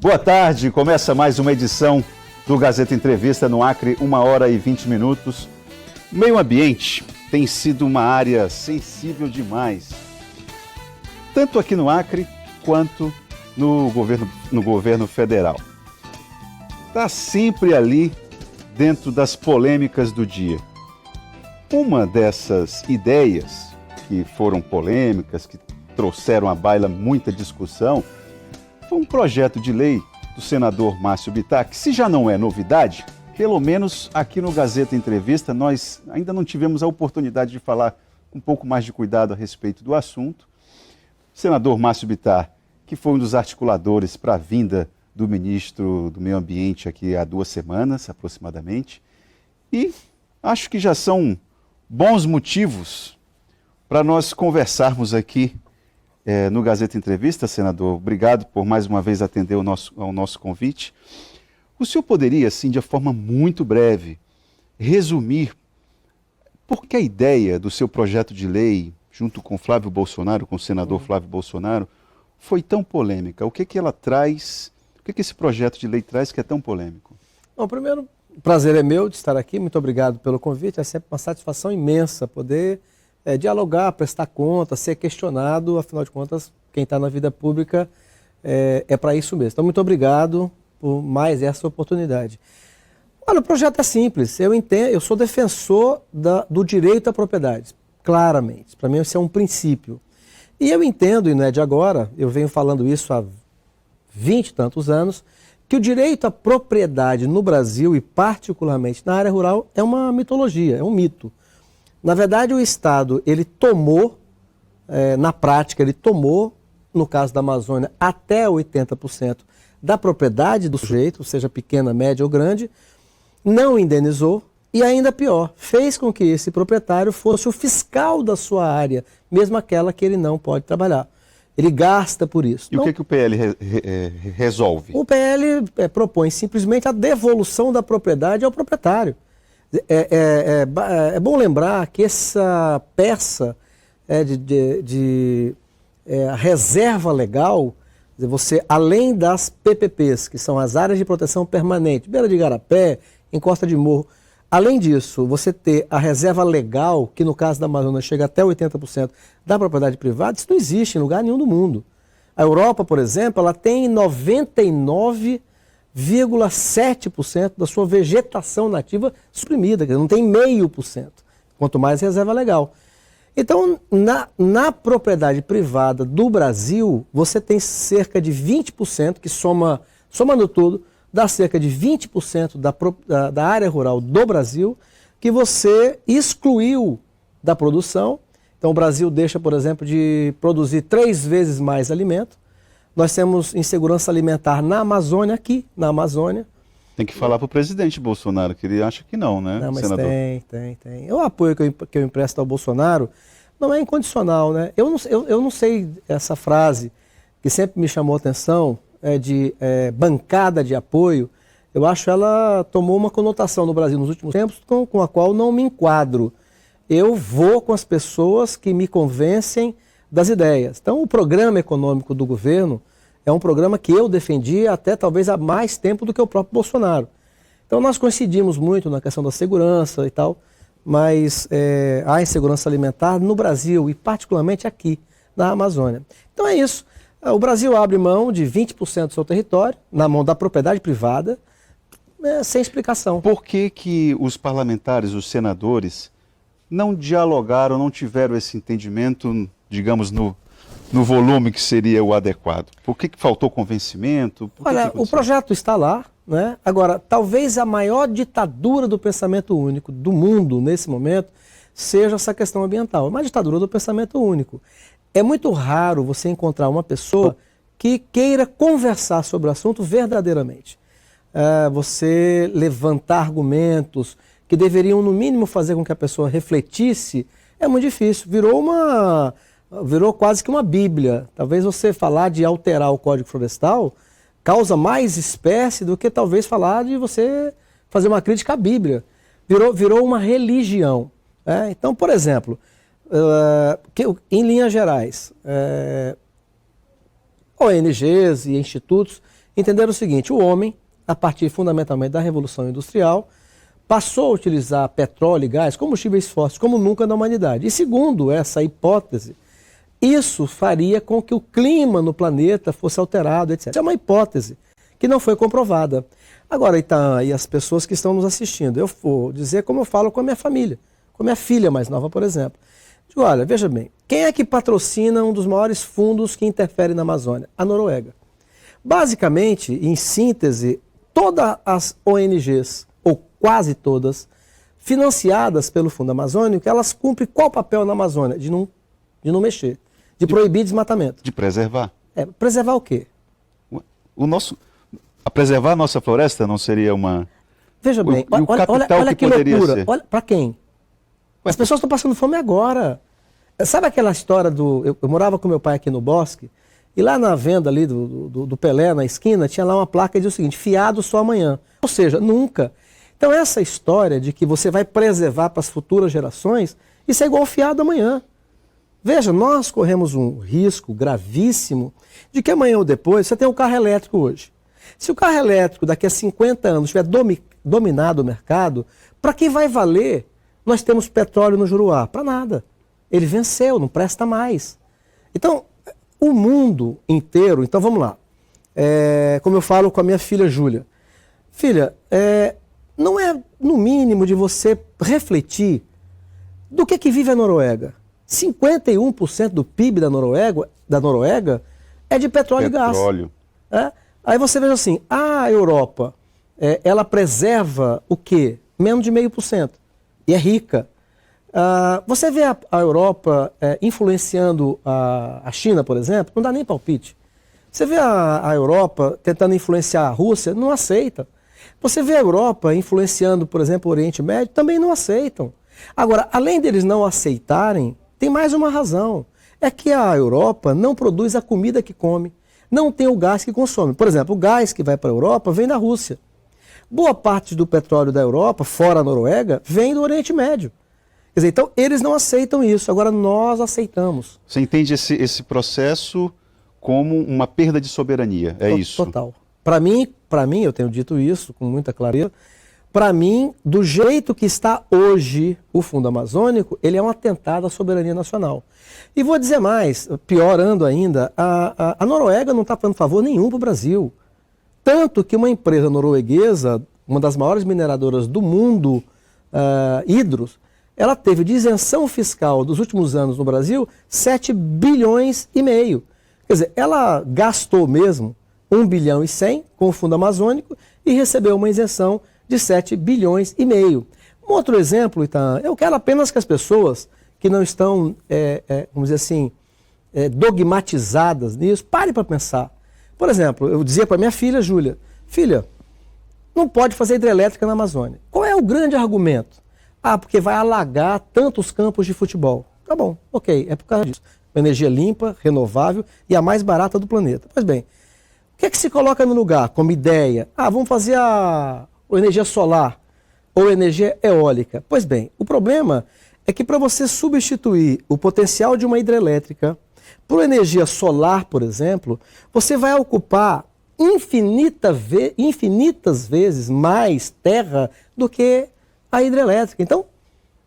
Boa tarde, começa mais uma edição do Gazeta Entrevista no Acre, 1h20. O meio ambiente tem sido uma área sensível demais, tanto aqui no Acre quanto no governo federal. Está sempre ali dentro das polêmicas do dia. Uma dessas ideias que foram polêmicas, que trouxeram à baila muita discussão, foi um projeto de lei do senador Márcio Bittar, que se já não é novidade, pelo menos aqui no Gazeta Entrevista nós ainda não tivemos a oportunidade de falar com um pouco mais de cuidado a respeito do assunto. O senador Márcio Bittar, que foi um dos articuladores para a vinda do ministro do Meio Ambiente aqui há 2 semanas aproximadamente, e acho que já são bons motivos para nós conversarmos aqui no Gazeta Entrevista. Senador, obrigado por mais uma vez atender ao nosso convite. O senhor poderia, assim, de forma muito breve, resumir por que a ideia do seu projeto de lei, junto com Flávio Bolsonaro, com o senador Flávio Bolsonaro, foi tão polêmica? O que ela traz, o que esse projeto de lei traz que é tão polêmico? Bom, primeiro, o prazer é meu de estar aqui, muito obrigado pelo convite, é sempre uma satisfação imensa poder dialogar, prestar conta, ser questionado, afinal de contas, quem está na vida pública é para isso mesmo. Então, muito obrigado por mais essa oportunidade. Olha, o projeto é simples, eu sou defensor do direito à propriedade, claramente, para mim isso é um princípio. E eu entendo, e não é de agora, eu venho falando isso há 20 e tantos anos, que o direito à propriedade no Brasil, e particularmente na área rural, é uma mitologia, é um mito. Na verdade, o Estado, ele tomou, na prática, no caso da Amazônia, até 80% da propriedade do sujeito, seja pequena, média ou grande, não indenizou e, ainda pior, fez com que esse proprietário fosse o fiscal da sua área, mesmo aquela que ele não pode trabalhar. Ele gasta por isso. E então, o que o PL resolve? O PL propõe simplesmente a devolução da propriedade ao proprietário. É bom lembrar que essa peça a reserva legal, você, além das PPPs, que são as áreas de proteção permanente, beira de igarapé, encosta de morro, além disso, você ter a reserva legal, que no caso da Amazônia chega até 80% da propriedade privada, isso não existe em lugar nenhum do mundo. A Europa, por exemplo, ela tem 99,7% da sua vegetação nativa suprimida, quer dizer, não tem 0,5%, quanto mais reserva legal. Então, na propriedade privada do Brasil, você tem cerca de 20%, que somando tudo, dá cerca de 20% da área rural do Brasil, que você excluiu da produção. Então, o Brasil deixa, por exemplo, de produzir 3 vezes mais alimento. Nós temos insegurança alimentar na Amazônia, aqui na Amazônia. Tem que falar para o presidente Bolsonaro, que ele acha que não, né, não, mas senador? Tem. O apoio que eu empresto ao Bolsonaro não é incondicional, né? Eu não sei essa frase que sempre me chamou a atenção, de bancada de apoio. Eu acho que ela tomou uma conotação no Brasil nos últimos tempos com a qual não me enquadro. Eu vou com as pessoas que me convencem das ideias. Então, o programa econômico do governo é um programa que eu defendi até talvez há mais tempo do que o próprio Bolsonaro. Então, nós coincidimos muito na questão da segurança e tal, mas a insegurança alimentar no Brasil e particularmente aqui na Amazônia. Então é isso. O Brasil abre mão de 20% do seu território, na mão da propriedade privada, sem explicação. Por que os parlamentares, os senadores, não dialogaram, não tiveram esse entendimento, digamos, no volume que seria o adequado? Por que faltou convencimento? Olha, o projeto está lá, né? Agora, talvez a maior ditadura do pensamento único do mundo, nesse momento, seja essa questão ambiental. Uma ditadura do pensamento único. É muito raro você encontrar uma pessoa que queira conversar sobre o assunto verdadeiramente. Você levantar argumentos que deveriam, no mínimo, fazer com que a pessoa refletisse, é muito difícil. Virou quase que uma bíblia. Talvez você falar de alterar o Código Florestal causa mais espécie do que talvez falar de você fazer uma crítica à Bíblia. Virou uma religião. Então, por exemplo, em linhas gerais, ONGs e institutos entenderam o seguinte: o homem, a partir fundamentalmente da Revolução Industrial, passou a utilizar petróleo e gás, combustíveis fósseis, como nunca na humanidade. E segundo essa hipótese, isso faria com que o clima no planeta fosse alterado, etc. É uma hipótese que não foi comprovada. Agora, então, e as pessoas que estão nos assistindo, eu vou dizer como eu falo com a minha família, com a minha filha mais nova, por exemplo. Digo, olha, veja bem, quem é que patrocina um dos maiores fundos que interfere na Amazônia? A Noruega. Basicamente, em síntese, todas as ONGs, ou quase todas, financiadas pelo Fundo Amazônico, elas cumprem qual papel na Amazônia? De não mexer, de proibir desmatamento. De preservar. Preservar o quê? Preservar a nossa floresta não seria uma... Veja bem, olha que loucura. Olha, para quem? As pessoas estão passando fome agora. Sabe aquela história do... Eu morava com meu pai aqui no Bosque, e lá na venda ali do Pelé, na esquina, tinha lá uma placa que dizia o seguinte: fiado só amanhã. Ou seja, nunca. Então essa história de que você vai preservar para as futuras gerações, isso é igual fiado amanhã. Veja, nós corremos um risco gravíssimo de que amanhã ou depois você tem um carro elétrico hoje. Se o carro elétrico daqui a 50 anos tiver dominado o mercado, para que vai valer nós temos petróleo no Juruá? Para nada. Ele venceu, não presta mais. Então, o mundo inteiro, então vamos lá. Como eu falo com a minha filha Júlia. Filha, não é no mínimo de você refletir do que vive a Noruega. 51% do PIB da Noruega é de petróleo e gás. Aí você veja assim, a Europa, ela preserva o quê? Menos de 0,5%. E é rica. Você vê a Europa influenciando a China, por exemplo, não dá nem palpite. Você vê a Europa tentando influenciar a Rússia, não aceita. Você vê a Europa influenciando, por exemplo, o Oriente Médio, também não aceitam. Agora, além deles não aceitarem, tem mais uma razão. É que a Europa não produz a comida que come, não tem o gás que consome. Por exemplo, o gás que vai para a Europa vem da Rússia. Boa parte do petróleo da Europa, fora a Noruega, vem do Oriente Médio. Quer dizer, então eles não aceitam isso, agora nós aceitamos. Você entende esse processo como uma perda de soberania, é isso? Total. Para mim, eu tenho dito isso com muita clareza, para mim, do jeito que está hoje o Fundo Amazônico, ele é um atentado à soberania nacional. E vou dizer mais, piorando ainda, a Noruega não está fazendo favor nenhum para o Brasil. Tanto que uma empresa norueguesa, uma das maiores mineradoras do mundo, Hydros, ela teve de isenção fiscal dos últimos anos no Brasil 7 bilhões e meio. Quer dizer, ela gastou mesmo 1 bilhão e 100 com o Fundo Amazônico e recebeu uma isenção de 7 bilhões e meio. Um outro exemplo, Itan, eu quero apenas que as pessoas que não estão, vamos dizer assim, dogmatizadas nisso, parem para pensar. Por exemplo, eu dizia para minha filha, Júlia, filha, não pode fazer hidrelétrica na Amazônia. Qual é o grande argumento? Porque vai alagar tantos campos de futebol. Tá bom, ok, é por causa disso. Uma energia limpa, renovável e a mais barata do planeta. Pois bem, o que é que se coloca no lugar como ideia? Vamos fazer a energia solar ou energia eólica. Pois bem, o problema é que para você substituir o potencial de uma hidrelétrica por energia solar, por exemplo, você vai ocupar infinitas vezes mais terra do que a hidrelétrica. Então,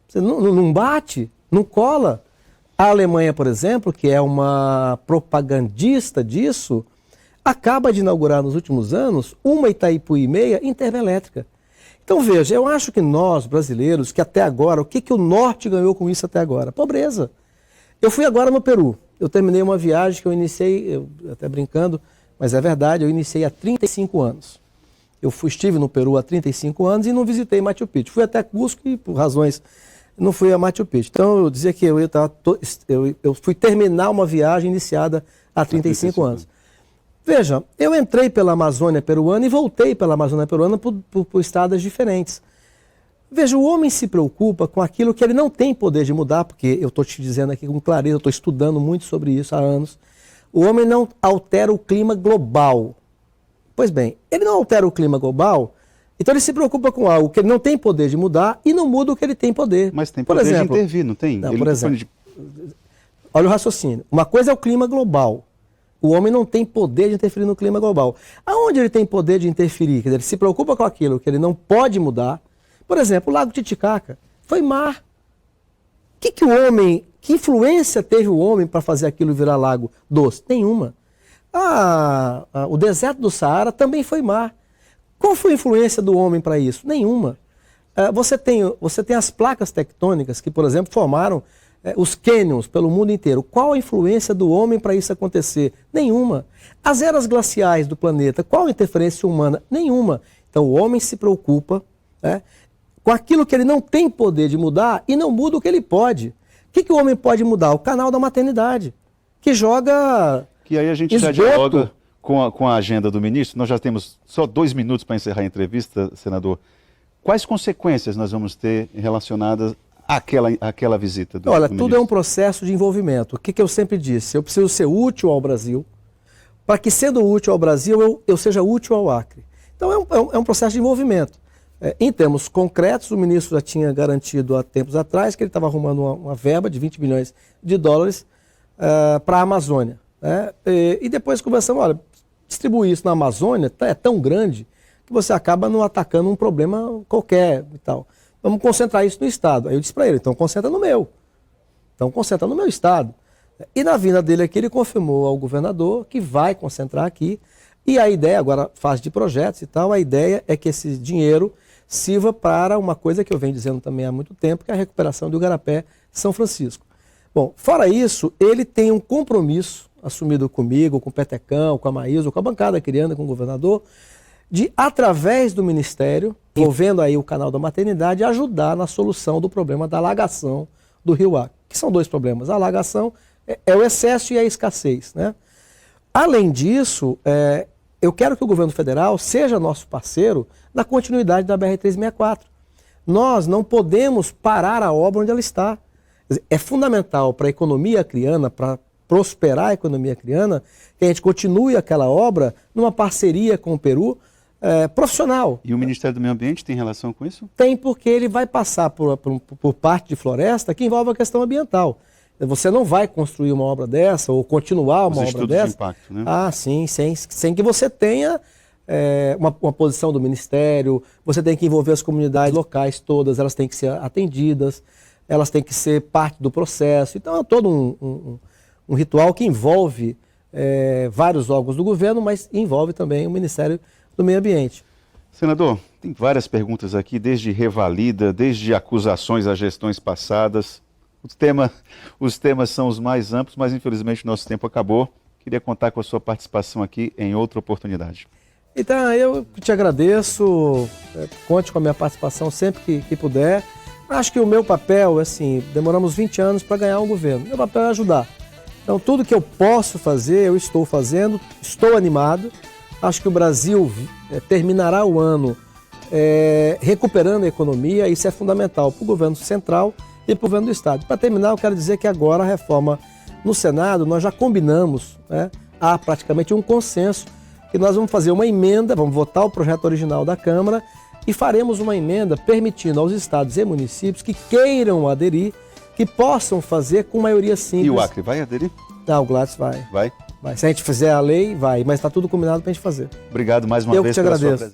você não bate, não cola. A Alemanha, por exemplo, que é uma propagandista disso, acaba de inaugurar nos últimos anos uma Itaipu e meia em termoelétrica. Então veja, eu acho que nós, brasileiros, que até agora, o que o Norte ganhou com isso até agora? Pobreza. Eu fui agora no Peru, eu terminei uma viagem que eu iniciei, até brincando, mas é verdade, eu iniciei há 35 anos. Estive no Peru há 35 anos e não visitei Machu Picchu. Fui até Cusco e, por razões, não fui a Machu Picchu. Então eu dizia que eu fui terminar uma viagem iniciada há 35 anos. Veja, eu entrei pela Amazônia peruana e voltei pela Amazônia peruana por estradas diferentes. Veja, o homem se preocupa com aquilo que ele não tem poder de mudar, porque eu estou te dizendo aqui com clareza, eu estou estudando muito sobre isso há anos. O homem não altera o clima global. Pois bem, ele não altera o clima global, então ele se preocupa com algo que ele não tem poder de mudar e não muda o que ele tem poder. Mas tem poder de intervir, não tem? Não, por exemplo, olha o raciocínio. Uma coisa é o clima global. O homem não tem poder de interferir no clima global. Aonde ele tem poder de interferir? Quer dizer, ele se preocupa com aquilo que ele não pode mudar. Por exemplo, o Lago Titicaca foi mar. Que influência teve o homem para fazer aquilo virar lago doce? Nenhuma. O deserto do Saara também foi mar. Qual foi a influência do homem para isso? Nenhuma. Você tem as placas tectônicas que, por exemplo, formaram os cânions pelo mundo inteiro. Qual a influência do homem para isso acontecer? Nenhuma. As eras glaciais do planeta, qual a interferência humana? Nenhuma. Então o homem se preocupa, né, com aquilo que ele não tem poder de mudar e não muda o que ele pode. O que o homem pode mudar? O canal da maternidade, que joga que aí a gente esgoto. já dialoga com a agenda do ministro. Nós já temos só 2 minutos para encerrar a entrevista, senador. Quais consequências nós vamos ter relacionadas àquela visita do Olha, do tudo ministro? é um processo de envolvimento. O que eu sempre disse? Eu preciso ser útil ao Brasil, para que, sendo útil ao Brasil, eu seja útil ao Acre. Então é um processo de envolvimento. Em termos concretos, o ministro já tinha garantido há tempos atrás que ele estava arrumando uma verba de 20 milhões de dólares para a Amazônia. Né? E depois conversamos, olha, distribuir isso na Amazônia é tão grande que você acaba não atacando um problema qualquer e tal. Vamos concentrar isso no Estado. Aí eu disse para ele, então concentra no meu. Então concentra no meu Estado. E na vinda dele aqui, ele confirmou ao governador que vai concentrar aqui. E a ideia, agora fase de projetos e tal, a ideia é que esse dinheiro sirva para uma coisa que eu venho dizendo também há muito tempo, que é a recuperação do Igarapé São Francisco. Bom, fora isso, ele tem um compromisso assumido comigo, com o Petecão, com a Maísa, com a bancada que ele anda com o governador, de, através do Ministério, envolvendo aí o canal da maternidade, ajudar na solução do problema da alagação do Rio Acre. Que são 2 problemas. A alagação é o excesso e a escassez, né? Além disso, eu quero que o governo federal seja nosso parceiro na continuidade da BR-364. Nós não podemos parar a obra onde ela está. É fundamental para a economia acreana, para prosperar a economia acreana, que a gente continue aquela obra numa parceria com o Peru profissional. E o Ministério do Meio Ambiente tem relação com isso? Tem, porque ele vai passar por parte de floresta que envolve a questão ambiental. Você não vai construir uma obra dessa ou continuar uma obra dessa. De impacto, né? Sim, sem que você tenha uma posição do Ministério. Você tem que envolver as comunidades locais todas, elas têm que ser atendidas, elas têm que ser parte do processo. Então é todo um ritual que envolve vários órgãos do governo, mas envolve também o Ministério do Meio Ambiente. Senador, tem várias perguntas aqui, desde revalida, desde acusações a gestões passadas. Os temas são os mais amplos, mas infelizmente o nosso tempo acabou. Queria contar com a sua participação aqui em outra oportunidade. Então, eu te agradeço, conte com a minha participação sempre que puder. Acho que o meu papel, assim, demoramos 20 anos para ganhar um governo. Meu papel é ajudar. Então, tudo que eu posso fazer, eu estou fazendo, estou animado. Acho que o Brasil terminará o ano recuperando a economia, isso é fundamental para o governo central e para o governo do Estado. Para terminar, eu quero dizer que agora a reforma no Senado, nós já combinamos, há praticamente um consenso, que nós vamos fazer uma emenda, vamos votar o projeto original da Câmara e faremos uma emenda permitindo aos estados e municípios que queiram aderir, que possam fazer com maioria simples. E o Acre vai aderir? Não, o Gladys vai. Vai? Vai. Se a gente fizer a lei, vai. Mas está tudo combinado para a gente fazer. Obrigado mais uma vez pela sua presença.